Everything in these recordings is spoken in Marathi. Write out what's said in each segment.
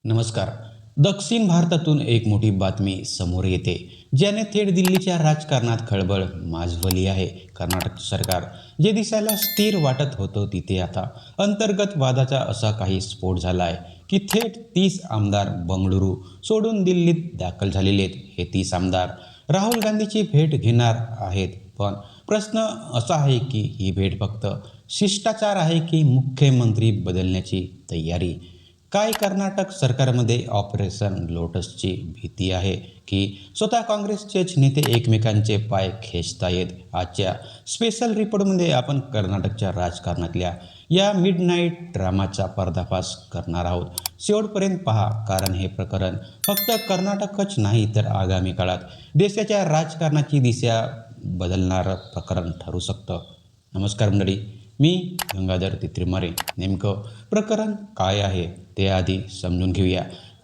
नमस्कार. दक्षिण भारतातून एक मोठी बातमी समोर येते, ज्याने थेट दिल्लीच्या राजकारणात खळबळ माजवली आहे. कर्नाटक सरकार जे दिसायला स्थिर वाटत होतं, तिथे आता अंतर्गत वादाचा असा काही स्फोट झाला आहे की थेट 30 आमदार बंगळुरू सोडून दिल्लीत दाखल झालेले आहेत. हे 30 आमदार राहुल गांधीची भेट घेणार आहेत. पण प्रश्न असा आहे की ही भेट फक्त शिष्टाचार आहे की मुख्यमंत्री बदलण्याची तयारी? काय कर्नाटक सरकारमध्ये ऑपरेशन लोटसची भीती आहे की स्वतः काँग्रेसचेच नेते एकमेकांचे पाय खेचतायत? आजच्या स्पेशल रिपोर्टमध्ये आपण कर्नाटकच्या राजकारणातल्या या मिडनाईट ड्रामाचा पर्दाफाश करणार आहोत. शेवटपर्यंत पहा, कारण हे प्रकरण फक्त कर्नाटकच नाही तर आगामी काळात देशाच्या राजकारणाची दिशा बदलणारं प्रकरण ठरू शकतं. नमस्कार मंडळी, मी गंगाधर तित्रीमारे. नेमकं प्रकरण काय आहे ते आधी समजून घेऊया.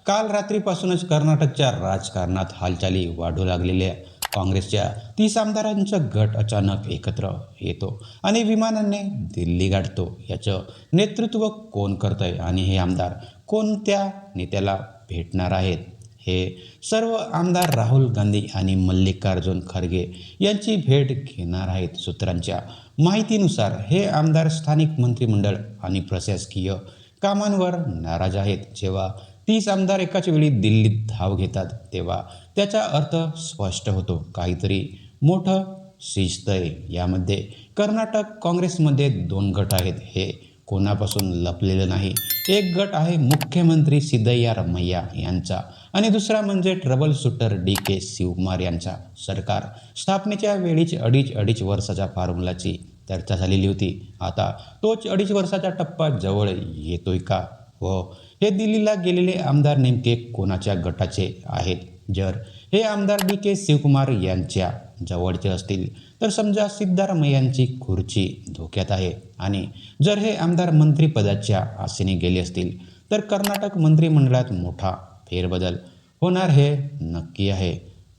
काल रात्रीपासूनच कर्नाटकच्या राजकारणात हालचाली वाढू लागलेल्या काँग्रेसच्या 30 आमदारांचा गट अचानक एकत्र येतो आणि विमानाने दिल्ली गाठतो. याचं नेतृत्व कोण करतंय आणि हे आमदार कोणत्या नेत्याला भेटणार आहेत? हे सर्व आमदार राहुल गांधी आणि मल्लिकार्जुन खरगे यांची भेट घेणार आहेत. सूत्रांच्या माहितीनुसार हे आमदार स्थानिक मंत्रिमंडळ आणि प्रशासकीय कामांवर नाराज आहेत. जेव्हा 30 आमदार एकाच वेळी दिल्लीत धाव घेतात तेव्हा त्याचा अर्थ स्पष्ट होतो, काहीतरी मोठं शिजतंय. यामध्ये कर्नाटक काँग्रेसमध्ये 2 गट आहेत, हे कोणापासून लपलेलं नाही. एक गट आहे मुख्यमंत्री सिद्धरामय्या यांचा आणि दुसरा म्हणजे ट्रबल शूटर DK शिवकुमार यांचा. सरकार स्थापनेच्या वेळीच अडीच वर्षाच्या फॉर्म्युलाची चर्चा झालेली होती. आता तोच 2.5 वर्षाचा टप्पा जवळ येतोय का? व हे दिल्लीला गेलेले आमदार नेमके कोणाच्या गटाचे आहेत? जर हे आमदार DK शिवकुमार यांच्या जवळचे असतील तर समजा सिद्धरामय्यांची खुर्ची धोक्यात आहे, आणि जर हे आमदार मंत्रिपदाच्या आशेने गेले असतील तर कर्नाटक मंत्रिमंडळात मोठा फेरबदल होणार हे नक्की आहे.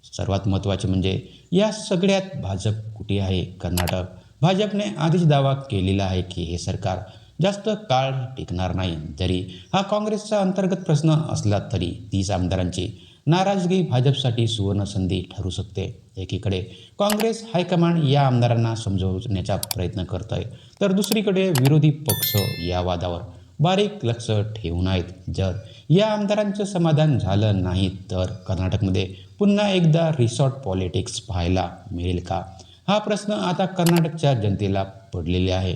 सर्वात महत्त्वाचे म्हणजे या सगळ्यात भाजप कुठे आहे? कर्नाटक भाजपने आधीच दावा केलेला आहे की हे सरकार जास्त काळ टिकणार नाही. जरी हा काँग्रेसचा अंतर्गत प्रश्न असला तरी 30 आमदारांची नाराजगी भाजपसाठी सुवर्णसंधी ठरू शकते. एकीकडे काँग्रेस हायकमांड या आमदारांना समजवण्याचा प्रयत्न करत आहे, तर दुसरीकडे विरोधी पक्ष या वादावर बारीक लक्ष ठेवून आहेत. जर या आमदारांचं समाधान झालं नाही तर कर्नाटकमध्ये पुन्हा एकदा रिसॉर्ट पॉलिटिक्स पाहायला मिळेल का? हा प्रश्न आता कर्नाटकच्या जनतेला पडलेला आहे.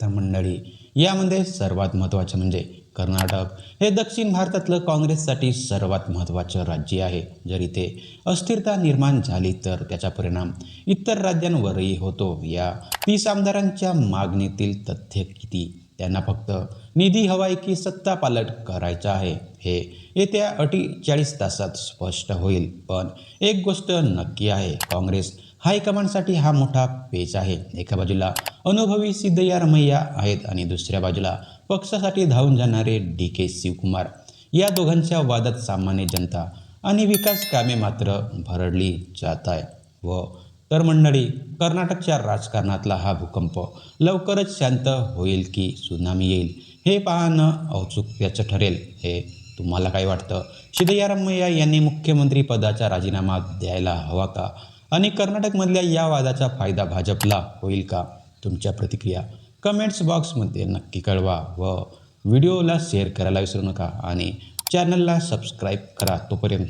तर मंडळी, यामध्ये सर्वात महत्त्वाचं म्हणजे कर्नाटक हे दक्षिण भारतातलं काँग्रेससाठी सर्वात महत्त्वाचं राज्य आहे. जर इथे अस्थिरता निर्माण झाली तर त्याचा परिणाम इतर राज्यांवरही होतो. या 30 आमदारांच्या मागणीतील तथ्य किती? त्यांना फक्त निधी हवाय की सत्ता पालट करायचा आहे? हे येत्या 48 तासात स्पष्ट होईल. पण एक गोष्ट नक्की आहे, काँग्रेस हायकमांडसाठी हा मोठा पेच आहे. एका बाजूला अनुभवी सिद्धरामय्या आहेत आणि दुसऱ्या बाजूला पक्षासाठी धावून जाणारे DK शिवकुमार. या दोघांच्या वादात सामान्य जनता आणि विकास कामे मात्र भरडली जात आहे. तर मंडळी, कर्नाटकच्या राजकारणातला हा भूकंप लवकरच शांत होईल की सुनामी येईल हे पाहणं औत्सुक्याचं ठरेल. हे तुम्हाला काय वाटतं? सिद्धरामय्या यांनी मुख्यमंत्री पदाचा राजीनामा द्यायला हवा का? आणि कर्नाटकमधल्या या वादाचा फायदा भाजपला होईल का? तुमच्या प्रतिक्रिया कमेंट्स बॉक्समध्ये नक्की कळवा व व्हिडिओला शेअर करायला विसरू नका आणि चॅनलला सबस्क्राईब करा. तोपर्यंत